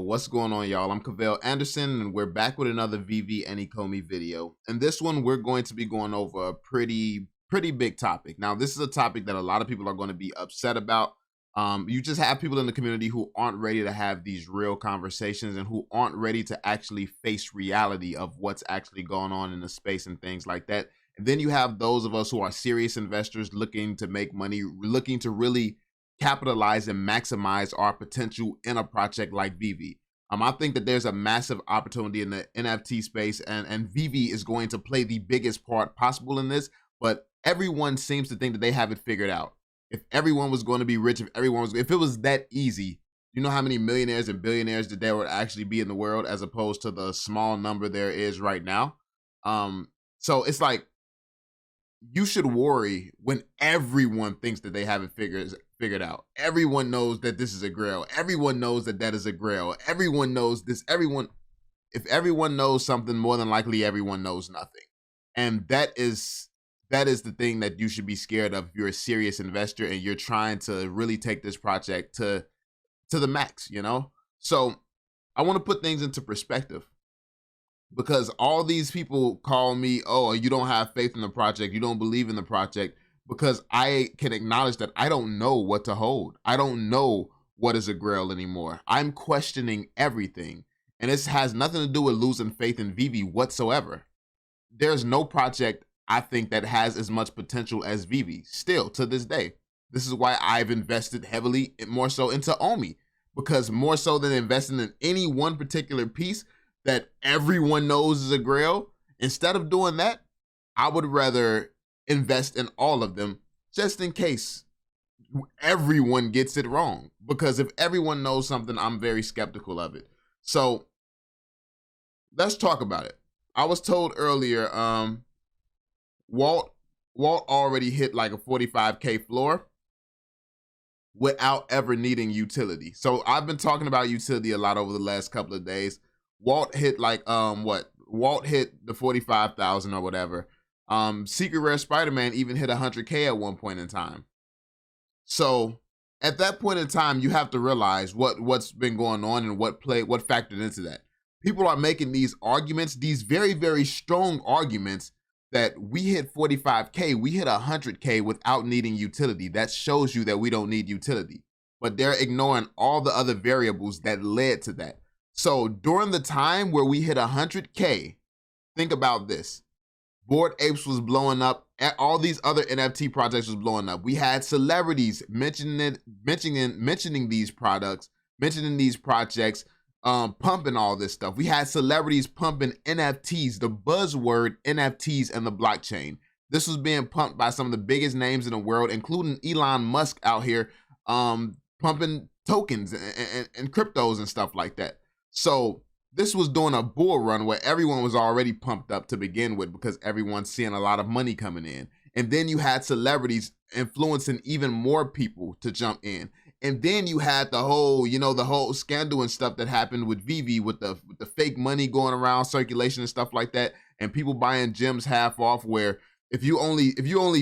What's going on, y'all? I'm Cavell Anderson, and we're back with another Veve and Ecomi video. In this one, we're going to be going over a pretty big topic. Now, this is a topic that a lot of people are going to be upset about. You just have people in the community who aren't ready to have these real conversations and who aren't ready to actually face reality of what's actually going on in the space and things like that. And then you have those of us who are serious investors looking to make money, looking to really capitalize and maximize our potential in a project like Veve. I think that there's a massive opportunity in the NFT space, and Veve is going to play the biggest part possible in this, but everyone seems to think that they have it figured out. If everyone was going to be rich, if it was that easy, you know how many millionaires and billionaires that there would actually be in the world as opposed to the small number there is right now. So it's like, you should worry when everyone thinks that they have it figured out. Everyone knows that this is a grail. Everyone knows that that is a grail. Everyone knows this. If everyone knows something, more than likely everyone knows nothing. And that is the thing that you should be scared of if you're a serious investor and you're trying to really take this project to the max, you know? So I want to put things into perspective, because all these people call me, oh, you don't have faith in the project, you don't believe in the project, because I can acknowledge that I don't know what to hold. I don't know what is a grail anymore. I'm questioning everything. And this has nothing to do with losing faith in Veve whatsoever. There's no project, I think, that has as much potential as Veve still to this day. This is why I've invested heavily, more so into Ecomi, because more so than investing in any one particular piece that everyone knows is a grail, instead of doing that, I would rather invest in all of them just in case everyone gets it wrong. Because if everyone knows something, I'm very skeptical of it. So let's talk about it. I was told earlier, Walt already hit like a 45K floor without ever needing utility. So I've been talking about utility a lot over the last couple of days. Walt hit like Walt hit the 45,000 or whatever. Secret Rare Spider-Man even hit 100K at one point in time. So at that point in time, you have to realize what's been going on and what factored into that. People are making these arguments, these very strong arguments, that we hit 45K, we hit 100K without needing utility. That shows you that we don't need utility. But they're ignoring all the other variables that led to that. So during the time where we hit 100K, think about this. Bored Apes was blowing up. All these other NFT projects was blowing up. We had celebrities mentioning these products, mentioning these projects, pumping all this stuff. We had celebrities pumping NFTs, the buzzword NFTs and the blockchain. This was being pumped by some of the biggest names in the world, including Elon Musk out here, pumping tokens and cryptos and stuff like that. So this was doing a bull run where everyone was already pumped up to begin with, because everyone's seeing a lot of money coming in. And then you had celebrities influencing even more people to jump in. And then you had the whole, the whole scandal and stuff that happened with Veve, with the fake money going around circulation and stuff like that, and people buying gems half off, where if you only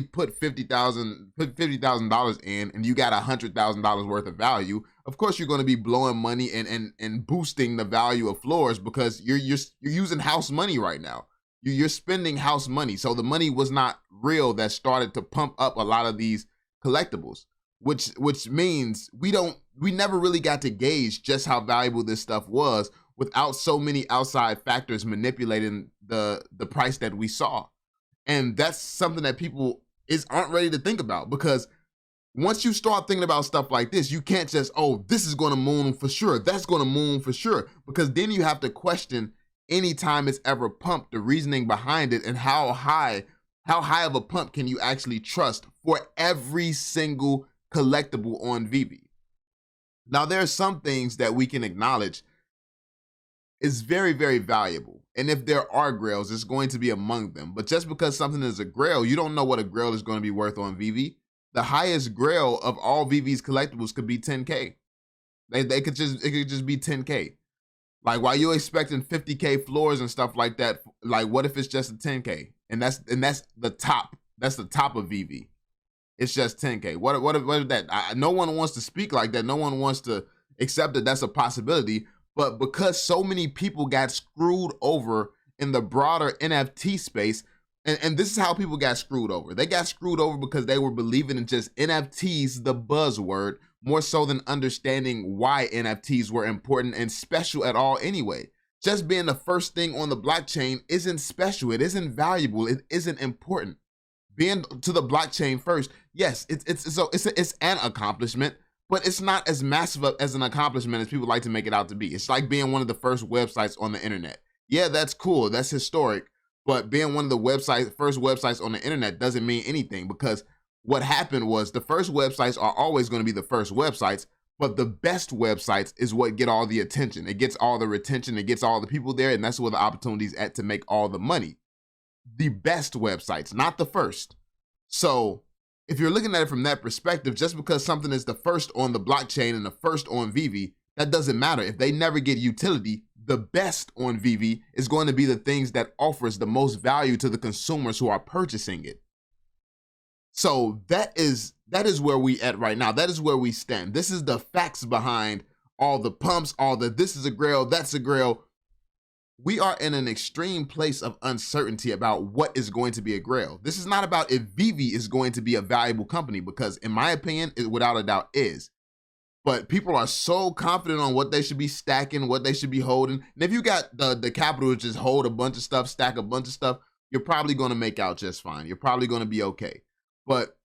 put $50,000 in and you got $100,000 worth of value, of course you're going to be blowing money and boosting the value of floors, because you're using house money right now. You're spending house money. So the money was not real that started to pump up a lot of these collectibles, which means we never really got to gauge just how valuable this stuff was without so many outside factors manipulating the price that we saw. And that's something that people aren't ready to think about, because once you start thinking about stuff like this, you can't just, oh, this is going to moon for sure, that's going to moon for sure, because then you have to question any time it's ever pumped, the reasoning behind it, and how high of a pump can you actually trust for every single collectible on Veve. Now, there are some things that we can acknowledge is very valuable. And if there are grails, it's going to be among them. But just because something is a grail, you don't know what a grail is going to be worth on Veve. The highest grail of all Veve's collectibles could be 10K. It could just be 10K. Like, while you're expecting 50K floors and stuff like that, like, what if it's just a 10K? And that's the top. That's the top of Veve. It's just 10K. What if that? No one wants to speak like that. No one wants to accept that that's a possibility. But because so many people got screwed over in the broader NFT space, and this is how people got screwed over. They got screwed over because they were believing in just NFTs, the buzzword, more so than understanding why NFTs were important and special at all anyway. Just being the first thing on the blockchain isn't special. It isn't valuable. It isn't important. Being to the blockchain first, yes, it's an accomplishment, but it's not as massive as an accomplishment as people like to make it out to be. It's like being one of the first websites on the internet. Yeah, that's cool. That's historic. But being one of the first websites on the internet doesn't mean anything, because what happened was the first websites are always going to be the first websites, but the best websites is what get all the attention. It gets all the retention. It gets all the people there, and that's where the opportunity's at to make all the money. The best websites, not the first. So if you're looking at it from that perspective, just because something is the first on the blockchain and the first on Veve, that doesn't matter. If they never get utility, the best on Veve is going to be the things that offers the most value to the consumers who are purchasing it. So that is where we at right now. That is where we stand. This is the facts behind all the pumps, all the this is a grail, that's a grail. We are in an extreme place of uncertainty about what is going to be a grail. This is not about if Veve is going to be a valuable company, because in my opinion, it without a doubt is. But people are so confident on what they should be stacking, what they should be holding. And if you got the capital to just hold a bunch of stuff, stack a bunch of stuff, you're probably going to make out just fine. You're probably going to be okay. But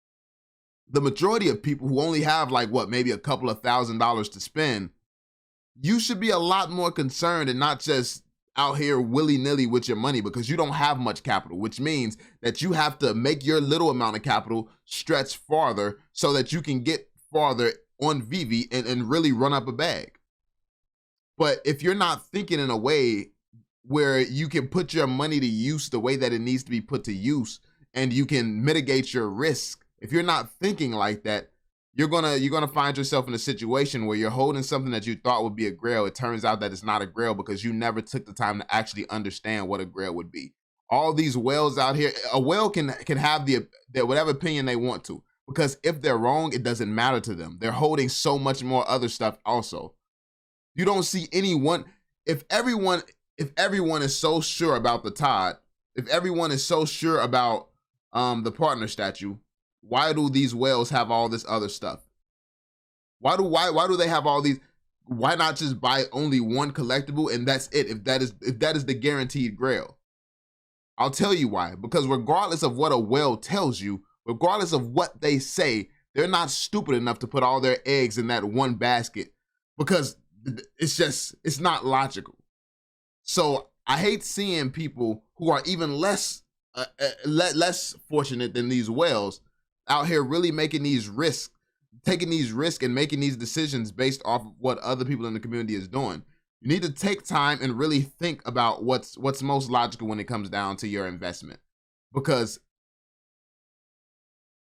the majority of people who only have like maybe a couple of $1,000s to spend, you should be a lot more concerned and not just out here willy-nilly with your money, because you don't have much capital, which means that you have to make your little amount of capital stretch farther so that you can get farther on Veve and really run up a bag. But if you're not thinking in a way where you can put your money to use the way that it needs to be put to use, and you can mitigate your risk, if you're not thinking like that, you're gonna find yourself in a situation where you're holding something that you thought would be a grail. It turns out that it's not a grail because you never took the time to actually understand what a grail would be. All these whales out here, a whale can have the whatever opinion they want to, because if they're wrong, it doesn't matter to them. They're holding so much more other stuff also. You don't see anyone. If everyone is so sure about the Todd, if everyone is so sure about the partner statue, why do these whales have all this other stuff? Why do they have all these? Why not just buy only one collectible and that's it? If that is the guaranteed grail, I'll tell you why. Because regardless of what a whale tells you, regardless of what they say, they're not stupid enough to put all their eggs in that one basket, because it's not logical. So I hate seeing people who are even less fortunate than these whales out here really making these risks, taking these risks and making these decisions based off of what other people in the community is doing. You need to take time and really think about what's most logical when it comes down to your investment. Because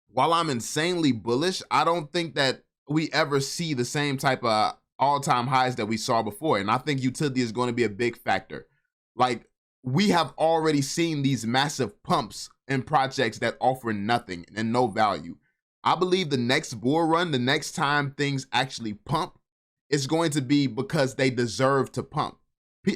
while I'm insanely bullish, I don't think that we ever see the same type of all-time highs that we saw before. And I think utility is going to be a big factor. Like, we have already seen these massive pumps in projects that offer nothing and no value. I believe the next bull run, the next time things actually pump, is going to be because they deserve to pump.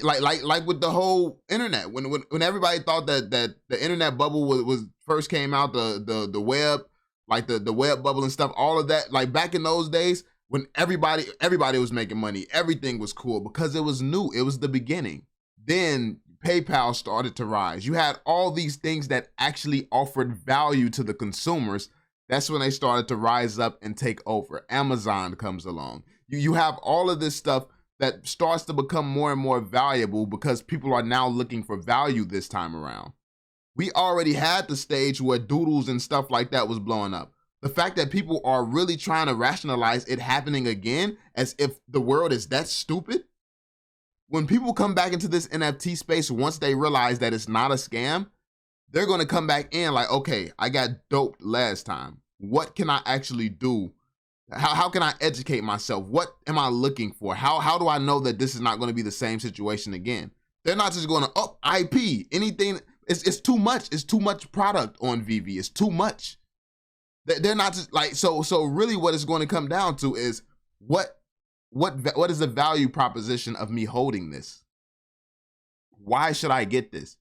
Like with the whole internet, when everybody thought that the internet bubble was first came out, the web, like the web bubble and stuff, all of that, like back in those days when everybody was making money, everything was cool because it was new, it was the beginning. Then PayPal started to rise. You had all these things that actually offered value to the consumers. That's when they started to rise up and take over. Amazon comes along. You have all of this stuff that starts to become more and more valuable because people are now looking for value this time around. We already had the stage where doodles and stuff like that was blowing up. The fact that people are really trying to rationalize it happening again as if the world is that stupid. When people come back into this NFT space, once they realize that it's not a scam, they're going to come back in like, okay, I got doped last time. What can I actually do? How can I educate myself? What am I looking for? How do I know that this is not going to be the same situation again? They're not just going to, IP, anything. It's too much. It's too much product on Veve. It's too much. They're not just like, so really what it's going to come down to is what what is the value proposition of me holding this? Why should I get this?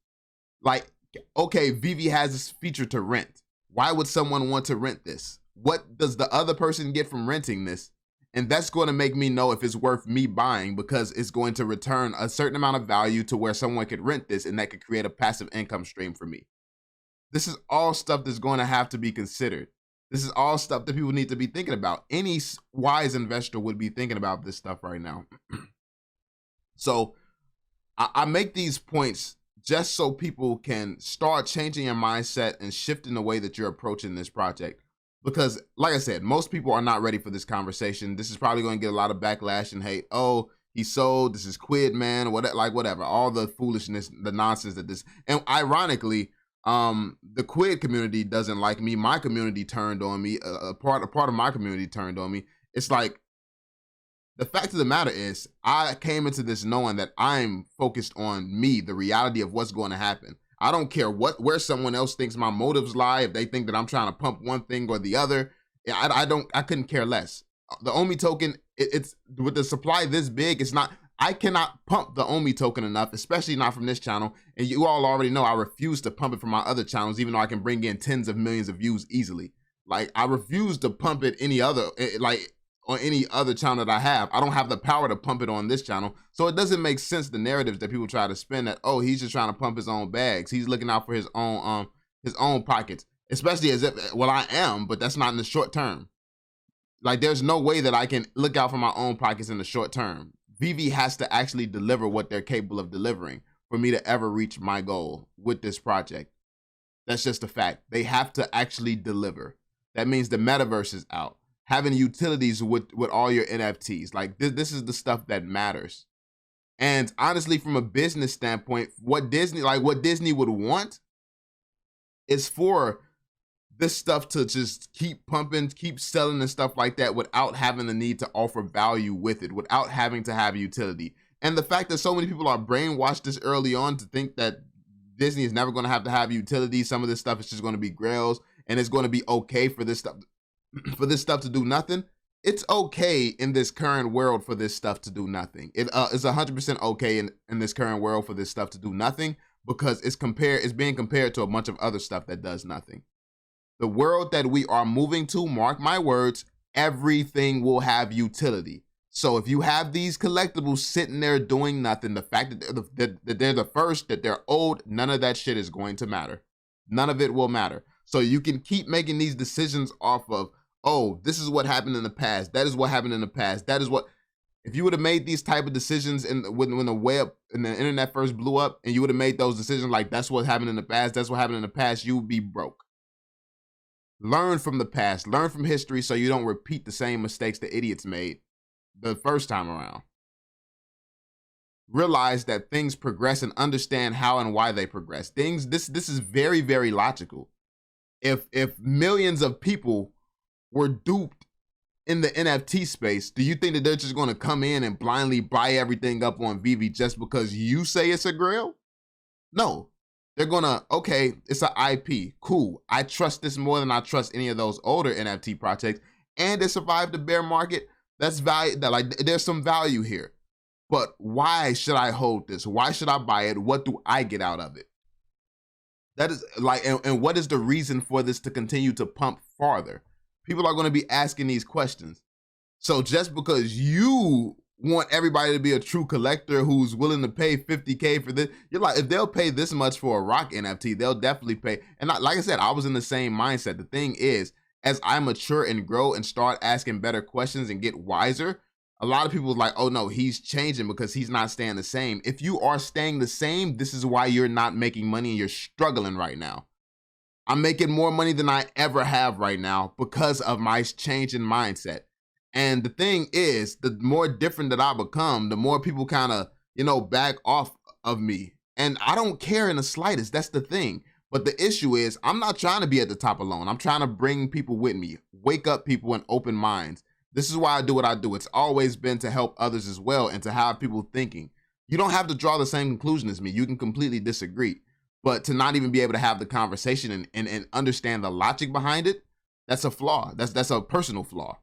Like, okay, Veve has this feature to rent. Why would someone want to rent this? What does the other person get from renting this? And that's going to make me know if it's worth me buying, because it's going to return a certain amount of value to where someone could rent this, and that could create a passive income stream for me. This is all stuff that's going to have to be considered. This is all stuff that people need to be thinking about. Any wise investor would be thinking about this stuff right now. So I make these points just so people can start changing your mindset and shifting the way that you're approaching this project. Because like I said, most people are not ready for this conversation. This is probably going to get a lot of backlash and hate. Oh, he sold, this is quid, man, whatever. All the foolishness, the nonsense that this, and ironically, the quid community doesn't like me. My community turned on me. A part of my community turned on me. It's like, the fact of the matter is, I came into this knowing that I'm focused on me, the reality of what's going to happen. I don't care where someone else thinks my motives lie. If they think that I'm trying to pump one thing or the other, I couldn't care less. The OMI token, it's with the supply this big, it's not, I cannot pump the OMI token enough, especially not from this channel. And you all already know I refuse to pump it from my other channels, even though I can bring in tens of millions of views easily. Like, I refuse to pump it on any other channel that I have. I don't have the power to pump it on this channel. So it doesn't make sense, the narratives that people try to spin, that, oh, he's just trying to pump his own bags. He's looking out for his own pockets. Especially as if, well, I am, but that's not in the short term. Like, there's no way that I can look out for my own pockets in the short term. Veve has to actually deliver what they're capable of delivering for me to ever reach my goal with this project. That's just a fact. They have to actually deliver. That means the metaverse is out. Having utilities with all your NFTs. Like, this is the stuff that matters. And honestly, from a business standpoint, what Disney would want is for this stuff to just keep pumping, keep selling and stuff like that, without having the need to offer value with it, without having to have utility. And the fact that so many people are brainwashed this early on to think that Disney is never going to have utility. Some of this stuff is just going to be grails, and it's going to be okay for this stuff to do nothing. It's okay in this current world for this stuff to do nothing. It is 100% okay in this current world for this stuff to do nothing, because it's being compared to a bunch of other stuff that does nothing. The world that we are moving to, mark my words, everything will have utility. So if you have these collectibles sitting there doing nothing, the fact that they're the first, that they're old, none of that shit is going to matter. None of it will matter. So you can keep making these decisions off of, oh, this is what happened in the past. That is what happened in the past. That is what, if you would have made these type of decisions when the web and the internet first blew up, and you would have made those decisions like, that's what happened in the past, that's what happened in the past, you would be broke. Learn from the past, learn from history, so you don't repeat the same mistakes the idiots made the first time around. Realize that things progress and understand how and why they progress. This is very, very logical. If millions of people were duped in the NFT space, do you think that they're just going to come in and blindly buy everything up on Veve just because you say it's a grail? No. They're gonna, okay, it's an IP, cool. I trust this more than I trust any of those older NFT projects, and it survived the bear market. That's value. Like, there's some value here. But why should I hold this? Why should I buy it? What do I get out of it? That is like, and what is the reason for this to continue to pump farther? People are going to be asking these questions. So just because you want everybody to be a true collector who's willing to pay 50K for this, you're like, if they'll pay this much for a rock NFT, they'll definitely pay. And like I said, I was in the same mindset. The thing is, as I mature and grow and start asking better questions and get wiser, a lot of people are like, oh no, he's changing because he's not staying the same. If you are staying the same, this is why you're not making money and you're struggling right now. I'm making more money than I ever have right now because of my change in mindset. And the thing is, the more different that I become, the more people kind of, back off of me. And I don't care in the slightest. That's the thing. But the issue is, I'm not trying to be at the top alone. I'm trying to bring people with me, wake up people in open minds. This is why I do what I do. It's always been to help others as well and to have people thinking. You don't have to draw the same conclusion as me. You can completely disagree. But to not even be able to have the conversation and understand the logic behind it, that's a flaw. That's a personal flaw.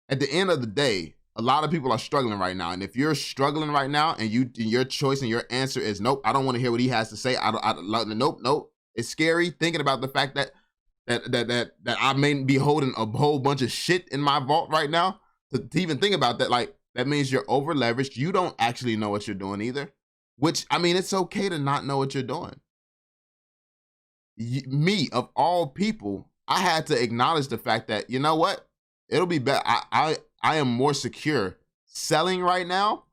At the end of the day, A lot of people are struggling right now. And if you're struggling right now and your choice and your answer is nope, I don't want to hear what he has to say. Nope. It's scary thinking about the fact that I may be holding a whole bunch of shit in my vault right now. To even think about that, like, that means you're over leveraged. You don't actually know what you're doing either. Which, I mean, it's okay to not know what you're doing. Me, of all people, I had to acknowledge the fact that, you know what? It'll be better. I am more secure selling right now,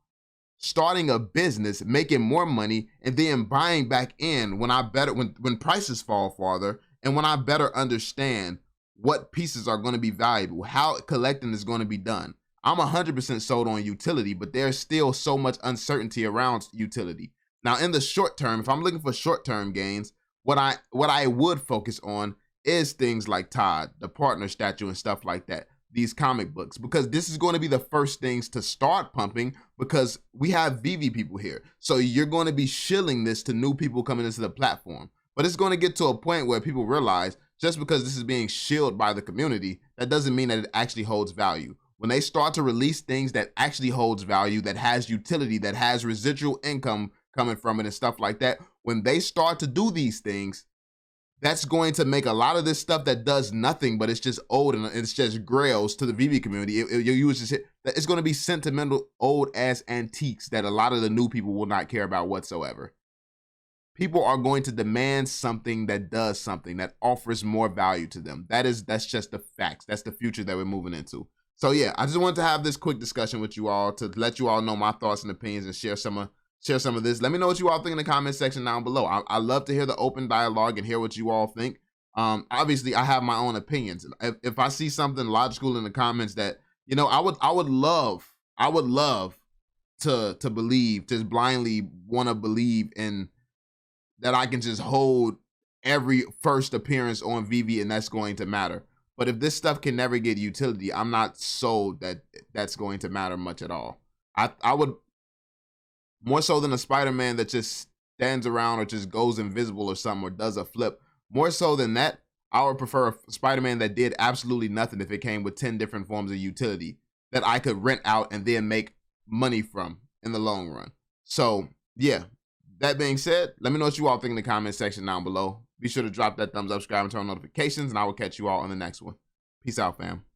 starting a business, making more money, and then buying back in when prices fall farther, and when I better understand what pieces are going to be valuable, how collecting is going to be done. I'm 100% sold on utility, but there's still so much uncertainty around utility. Now, in the short term, if I'm looking for short-term gains, what I would focus on is things like Todd, the partner statue, and stuff like that. These comic books, because this is going to be the first things to start pumping, because we have Veve people here. So you're going to be shilling this to new people coming into the platform. But it's going to get to a point where people realize just because this is being shilled by the community, that doesn't mean that it actually holds value. When they start to release things that actually holds value, that has utility, that has residual income coming from it and stuff like that, when they start to do these things, that's going to make a lot of this stuff that does nothing, but it's just old and it's just grails to the Veve community. It's going to be sentimental, old ass antiques that a lot of the new people will not care about whatsoever. People are going to demand something that does something, that offers more value to them. That's just the facts. That's the future that we're moving into. So yeah, I just wanted to have this quick discussion with you all to let you all know my thoughts and opinions and share some of this. Let me know what you all think in the comment section down below. I love to hear the open dialogue and hear what you all think. Obviously, I have my own opinions. If I see something logical in the comments that, you know, I would love to believe, just blindly want to believe in that I can just hold every first appearance on Veve and that's going to matter. But if this stuff can never get utility, I'm not sold that that's going to matter much at all. I would, more so than a Spider-Man that just stands around or just goes invisible or something or does a flip, more so than that, I would prefer a Spider-Man that did absolutely nothing if it came with 10 different forms of utility that I could rent out and then make money from in the long run. So yeah, that being said, let me know what you all think in the comment section down below. Be sure to drop that thumbs up, subscribe, and turn on notifications, and I will catch you all on the next one. Peace out, fam.